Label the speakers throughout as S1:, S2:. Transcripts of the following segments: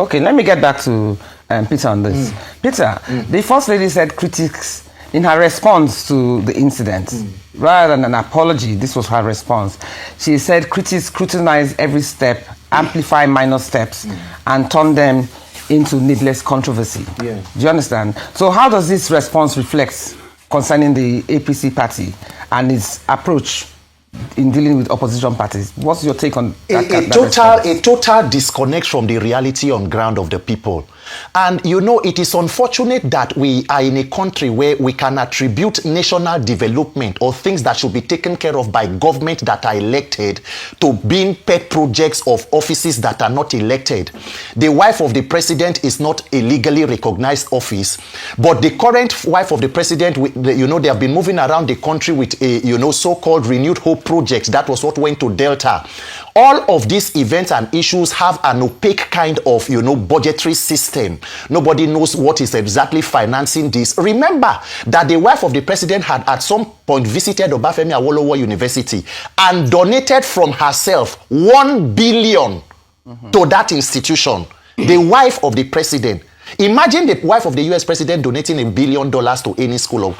S1: Okay, let me get back to Peter on this. Peter, the First Lady said critics, in her response to the incident, rather than an apology, this was her response. She said critics scrutinize every step, amplify minor steps, and turn them into needless controversy.
S2: Yeah.
S1: Do you understand? So how does this response reflect concerning the APC party and its approach in dealing with opposition parties? What's your take on that?
S2: A total disconnect from the reality on ground of the people. And you know, it is unfortunate that we are in a country where we can attribute national development or things that should be taken care of by government that are elected to being pet projects of offices that are not elected. The wife of the president is not a legally recognized office, but the current wife of the president, you know, they have been moving around the country with a, you know, so-called renewed hope projects. That was what went to Delta. All of these events and issues have an opaque kind of, you know, budgetary system. Nobody knows what is exactly financing this. Remember that the wife of the president had at some point visited Obafemi Awolowo University and donated from herself 1 billion to that institution. The wife of the president. Imagine the wife of the US president donating $1 billion to any school.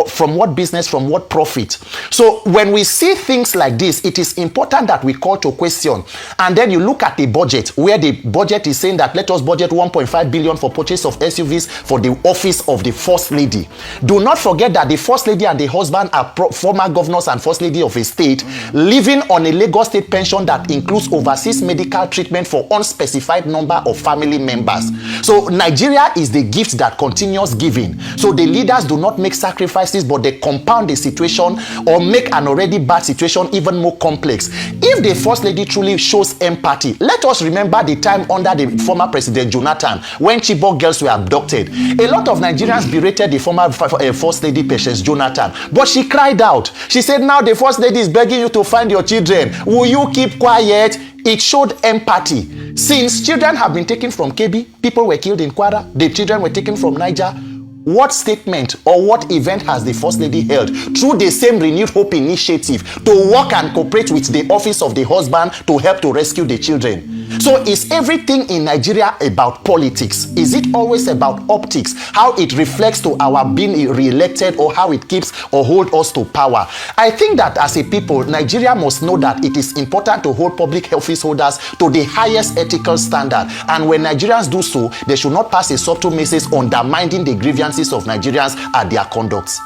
S2: From what business, from what profit? So when we see things like this, it is important that we call to question. And then you look at the budget, where the budget is saying that let us budget 1.5 billion for purchase of SUVs for the office of the First Lady. Do not forget that the First Lady and the husband are former governors and First Lady of a state, living on a Lagos state pension that includes overseas medical treatment for unspecified number of family members. So Nigeria is the gift that continues giving. So the leaders do not make sacrifices, but they compound the situation or make an already bad situation even more complex. If the First Lady truly shows empathy, let us remember the time under the former President Jonathan when Chibok girls were abducted. A lot of Nigerians berated the former First Lady Patience Jonathan, but she cried out. She said, now the First Lady is begging you to find your children. Will you keep quiet? It showed empathy. Since children have been taken from Kebbi, people were killed in Kwara, the children were taken from Niger. What statement or what event has the First Lady held through the same Renewed Hope initiative to work and cooperate with the office of the husband to help to rescue the children? So is everything in Nigeria about politics? Is it always about optics? How it reflects to our being re-elected or how it keeps or hold us to power? I think that as a people, Nigeria must know that it is important to hold public office holders to the highest ethical standard. And when Nigerians do so, they should not pass a subtle message undermining the grievances of Nigerians at their conducts.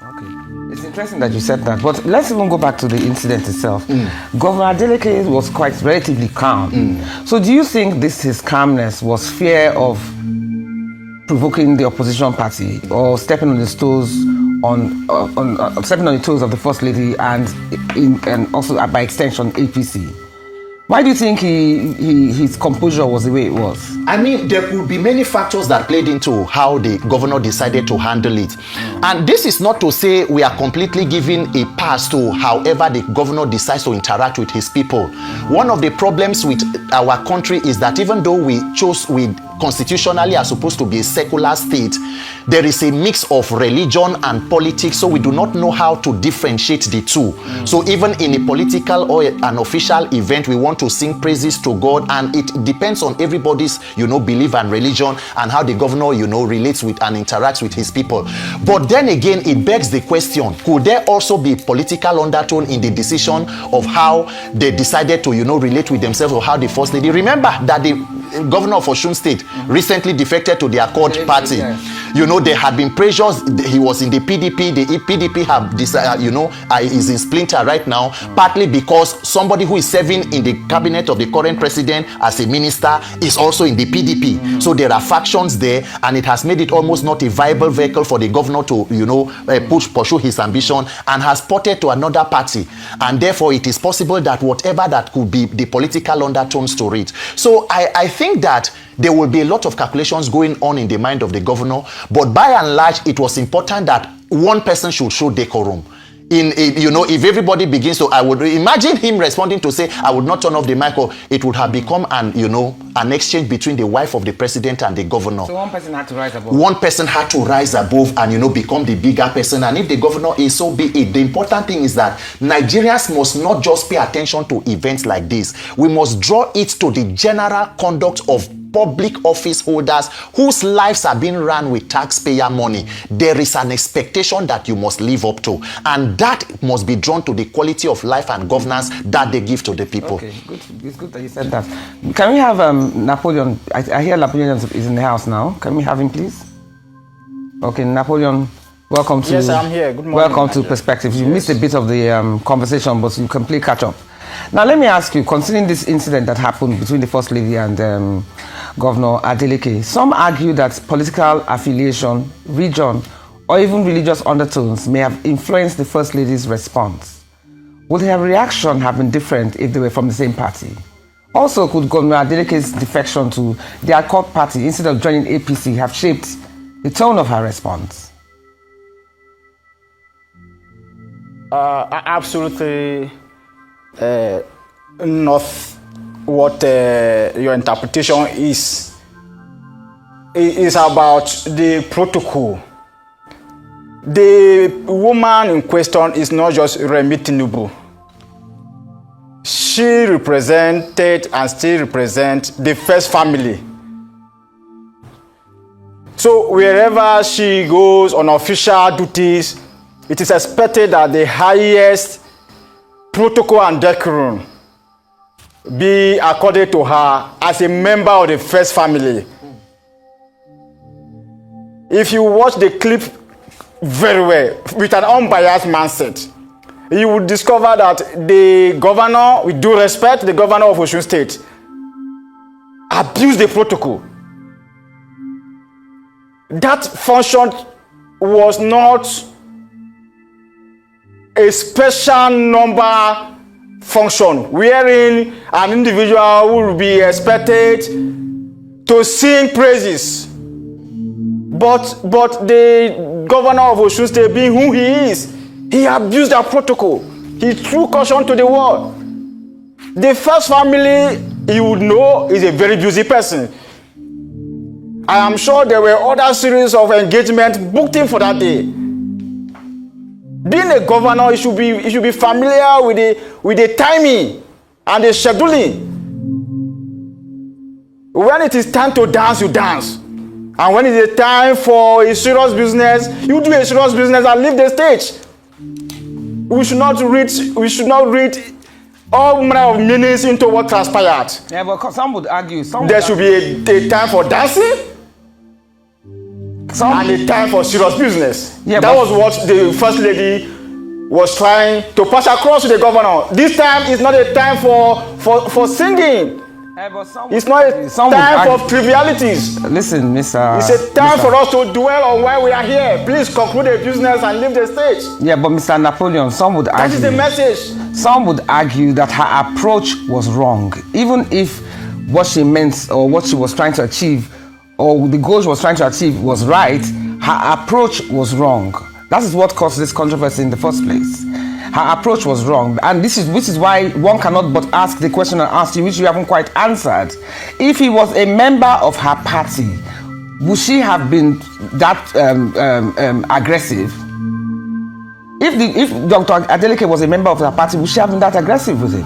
S1: Okay. It's interesting that you said that, but let's even go back to the incident itself. Governor Adeleke was quite relatively calm. So do you think his calmness was fear of provoking the opposition party or stepping on the toes stepping on the toes of the First Lady and also by extension APC? Why do you think his composure was the way it was?
S2: I mean, there could be many factors that played into how the governor decided to handle it. And this is not to say we are completely giving a pass to however the governor decides to interact with his people. One of the problems with our country is that even though we constitutionally are supposed to be a secular state, there is a mix of religion and politics, so we do not know how to differentiate the two. So even in a political or an official event, we want to sing praises to God, and it depends on everybody's, belief and religion and how the governor, relates with and interacts with his people. But then again, it begs the question, could there also be political undertone in the decision of how they decided to, relate with themselves, or how the First Lady? Remember that the governor of Osun State recently defected to the Accord party. There had been pressures. He was in the PDP. The PDP have decided, is in splinter right now, partly because somebody who is serving in the cabinet of the current president as a minister is also in the PDP. So there are factions there, and it has made it almost not a viable vehicle for the governor to, pursue his ambition, and has ported to another party. And therefore, it is possible that whatever that could be the political undertones to it. So I think that there will be a lot of calculations going on in the mind of the governor, but by and large, it was important that one person should show decorum. If everybody begins to, I would imagine him responding to say, I would not turn off the mic, or it would have become an exchange between the wife of the president and the governor.
S1: So one person had to rise above.
S2: One person had to rise above and, become the bigger person. And if the governor is, so be it. The important thing is that Nigerians must not just pay attention to events like this. We must draw it to the general conduct of public office holders whose lives are being run with taxpayer money, there is an expectation that you must live up to, and that must be drawn to the quality of life and governance that they give to the people.
S1: Okay, good. It's good that you said that. Can we have Napoleon? I hear Napoleon is in the house now. Can we have him, please? Okay, Napoleon, welcome to.
S3: Yes, I'm here. Good morning.
S1: Welcome to Perspective. You missed a bit of the conversation, but you can please catch up. Now, let me ask you, concerning this incident that happened between the First Lady and Governor Adeleke, some argue that political affiliation, region, or even religious undertones may have influenced the First Lady's response. Would her reaction have been different if they were from the same party? Also, could Governor Adeleke's defection to the Accord Party instead of joining APC have shaped the tone of her response?
S3: Absolutely not what your interpretation is. It is about the protocol. The woman in question is not just Remi Tinubu. She represented and still represents the first family. So wherever she goes on official duties, it is expected that the highest protocol and decorum be accorded to her as a member of the first family. If you watch the clip very well, with an unbiased mindset, you will discover that the governor, with due respect, the governor of Osun State, abused the protocol. That function was not a special number function wherein an individual will be expected to sing praises. But the governor of Osun State, being who he is, he abused that protocol. He threw caution to the world. The first family, you would know, is a very busy person. I am sure there were other series of engagements booked in for that day. Being a governor, you should be familiar with the timing and the scheduling. When it is time to dance, you dance. And when it is time for a serious business, you do a serious business and leave the stage. We should not read all manner of meanings into what transpired.
S1: Yeah, but some would argue
S3: there should be a time for dancing and a time for serious business. Yeah, that was what the First Lady was trying to pass across to the governor. This time is not a time for singing. It's not a time for trivialities.
S1: Listen, Mr.
S3: It's a time for us to dwell on why we are here. Please conclude the business and leave the stage.
S1: Yeah, but Mr. Napoleon, some would argue.
S3: That is the message.
S1: Some would argue that her approach was wrong. Even if what she meant or what she was trying to achieve or the goal she was trying to achieve was right, her approach was wrong. That is what caused this controversy in the first place. Her approach was wrong, and this is why one cannot but ask the question and ask you, which you haven't quite answered. If he was a member of her party, would she have been that aggressive? If Dr. Adeleke was a member of her party, would she have been that aggressive with him?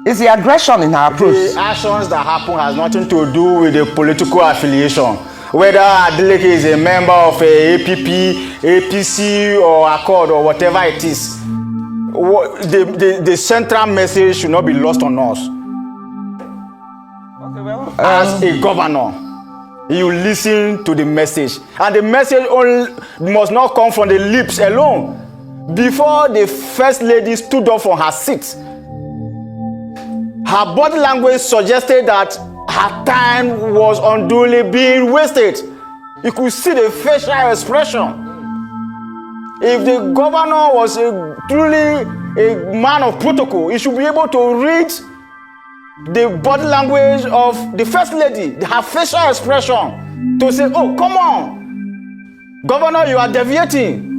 S1: It's the aggression in her approach.
S3: The actions that happen has nothing to do with the political affiliation. Whether Adeleke is a member of a APP, APC, or Accord, or whatever it is, the central message should not be lost on us.
S1: Okay, well,
S3: as a governor, you listen to the message, and the message must not come from the lips alone. Before the First Lady stood up from her seat, her body language suggested that her time was unduly being wasted. You could see the facial expression. If the governor was truly a man of protocol, he should be able to read the body language of the First Lady, her facial expression, to say, oh, come on, Governor, you are deviating.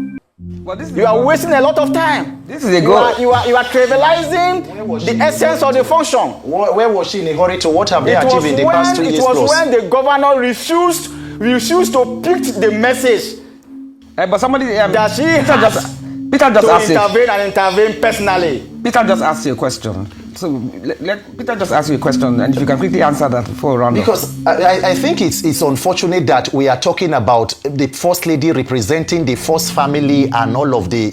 S3: You are wasting a lot of time.
S1: This is a goal.
S3: You are trivializing the essence of the function.
S2: Where was she in a hurry to? What have they achieved in the past 2 years?
S3: It was when the governor refused to pick the message.
S1: But somebody
S3: that she
S1: Peter just asked
S3: intervene personally.
S1: Peter just asked you a question. So let Peter just ask you a question, and if you can quickly answer that before we round off.
S2: Because I think it's unfortunate that we are talking about the First Lady representing the First family and all of the,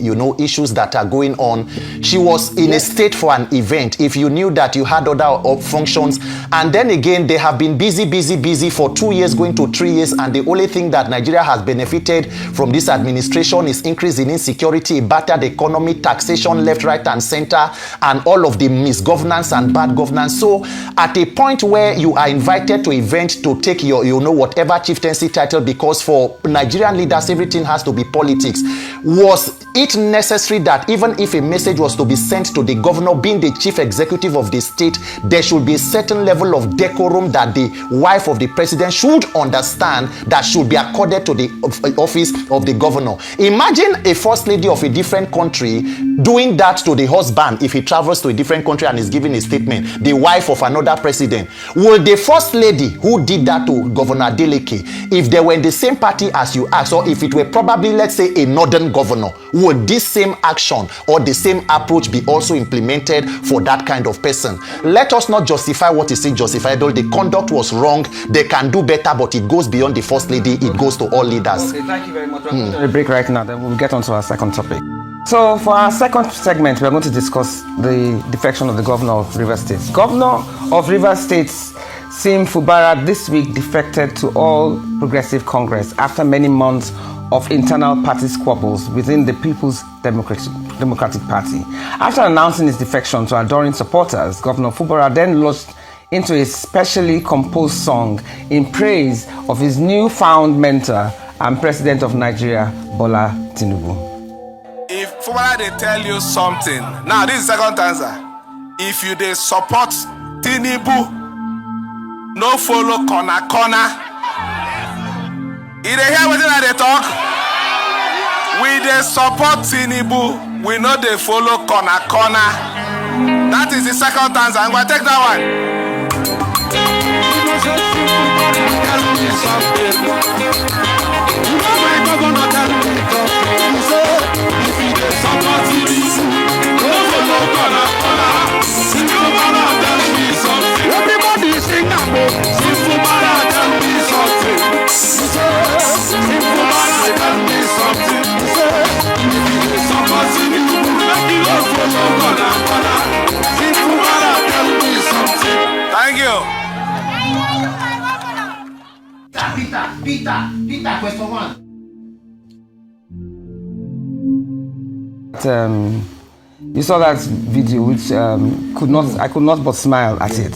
S2: issues that are going on. She was in a state for an event. If you knew that you had other functions, and then again, they have been busy for 2 years, going to 3 years, and the only thing that Nigeria has benefited from this administration is increase in insecurity, battered economy, taxation left, right, and center, and all of the misgovernance and bad governance. So at a point where you are invited to event to take your, whatever chieftaincy title, because for Nigerian leaders, everything has to be politics, was it necessary that even if a message was to be sent to the governor, being the chief executive of the state, there should be a certain level of decorum that the wife of the president should understand that should be accorded to the office of the governor? Imagine a first lady of a different country doing that to the husband if he travels to a different country and is giving a statement, the wife of another president. Will the first lady who did that to Governor Adeleke, if they were in the same party as you asked, or if it were probably, let's say, a northern governor, would this same action or the same approach be also implemented for that kind of person? Let us not justify what is injustifiable. The conduct was wrong. They can do better, but it goes beyond the first lady. It goes to all leaders.
S1: Okay, thank you very much. We're going to a break right now, then we'll get on to our second topic. So for our second segment, we're going to discuss the defection of the governor of Rivers State. Governor of Rivers State, Sim Fubara, this week defected to All Progressive Congress after many months of internal party squabbles within the People's Democratic Party. After announcing his defection to adoring supporters, Governor Fubara then launched into a specially composed song in praise of his newfound mentor and President of Nigeria, Bola Tinubu.
S4: If Fubara they tell you something, now this is the second answer. If you they support Tinubu, no follow corner. If they hear what they talk, we they support Tinubu, we know they follow corner. That is the second answer. I'm going to take that one.
S5: Everybody sing now.
S4: Thank you.
S5: Peter, question one.
S1: You saw that video, which I could not but smile at it.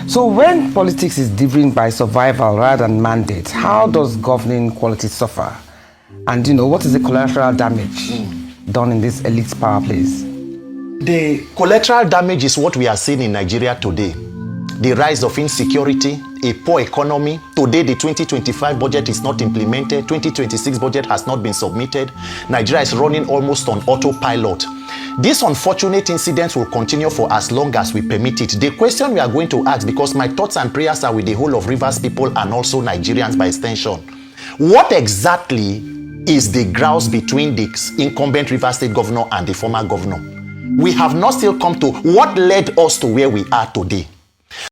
S1: So when politics is driven by survival rather than mandate, how does governing quality suffer? And what is the collateral damage done in this elite power plays?
S2: The collateral damage is what we are seeing in Nigeria today. The rise of insecurity, a poor economy. Today, the 2025 budget is not implemented. 2026 budget has not been submitted. Nigeria is running almost on autopilot. These unfortunate incidents will continue for as long as we permit it. The question we are going to ask, because my thoughts and prayers are with the whole of Rivers people and also Nigerians by extension, what exactly is the grouse between the incumbent Rivers State governor and the former governor? We have not still come to what led us to where we are today.